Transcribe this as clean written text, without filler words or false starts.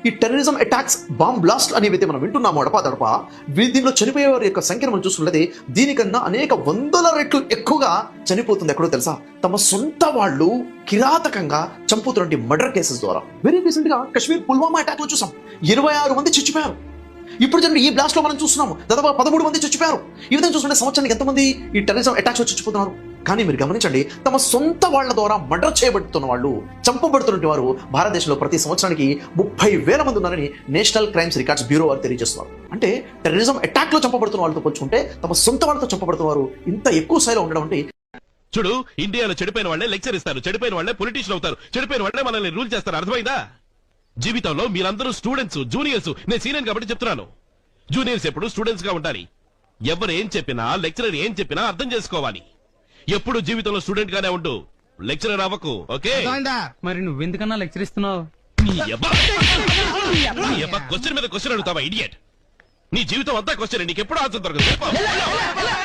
ఈ terrorism attacks, bomb blast అనేవైతే మనం వింటున్నామో అడపాదడప, దీనిలో చనిపోయే వారి యొక్క సంఖ్యను మనం చూసుకున్నది దీనికన్నా అనేక వందల రెట్లు ఎక్కువగా చనిపోతుంది. ఎక్కడో తెలుసా? తమ సొంత వాళ్ళు కిరాతకంగా చంపుతున్న మర్డర్ కేసెస్ ద్వారా. వెరీ రీసెంట్ గా కశ్మీర్ పుల్వామా అటాక్ లో చూసాం, 26 మంది చచ్చిపోయారు. ఇప్పుడు జరిగిన ఈ బ్లాస్ట్ లో మనం చూస్తున్నాము దాదాపు 13 మంది చచ్చిపోయారు. ఈ విధంగా చూస్తుంటే సంవత్సరానికి ఎంతమంది ఈ టెర్రరిజం అటాక్స్ వచ్చి చచ్చిపోతున్నారు. కానీ మీరు గమనించండి, తమ సొంత వాళ్ళ ద్వారా మర్డర్ చేయబడుతున్న వాళ్ళు, చంపబడుతున్న వారు భారతదేశంలో ప్రతి సంవత్సరానికి 30,000 మంది ఉన్నారని నేషనల్ క్రైమ్స్ రికార్డ్స్ బ్యూరో వారు తెలియజేస్తున్నారు. అంటే టెర్రరిజం అటాక్ లో చంపబడుతున్న వాళ్ళతో పోల్చుకుంటే తమ సొంత వాళ్ళతో చంపబడుతున్న వారు ఇంత ఎక్కువ స్థాయిలో ఉండడం అంటే. చూడు, ఇండియాలో చెడిపోయిన వాళ్ళే లెక్చర్ ఇస్తారు, చెడిపోయిన వాళ్ళే పొలిటీషియన్ అవుతారు, చెడిపోయిన వాళ్ళే మనల్ని రూల్ చేస్తారు. అర్థమైందా? జీవితంలో మీరందరూ స్టూడెంట్స్, జూనియర్స్. నేను సీనియర్ కాబట్టి చెప్తున్నాను, జూనియర్స్ ఎప్పుడు స్టూడెంట్స్ గా ఉండాలి. ఎవరు ఏం చెప్పినా, లెక్చరర్ ఏం చెప్పినా అర్థం చేసుకోవాలి. ఎప్పుడు జీవితంలో స్టూడెంట్ గానే ఉండు, లెక్చరర్ అవ్వకు. ఓకే? మరి నువ్వెందుకన్నా లెక్చర్ ఇస్తున్నావు? క్వశ్చన్ మీద క్వశ్చన్ అడుగుతావా ఇడియట్? నీ జీవితం అంతా క్వశ్చన్, నీకు ఎప్పుడు ఆన్సర్ దొరకదు.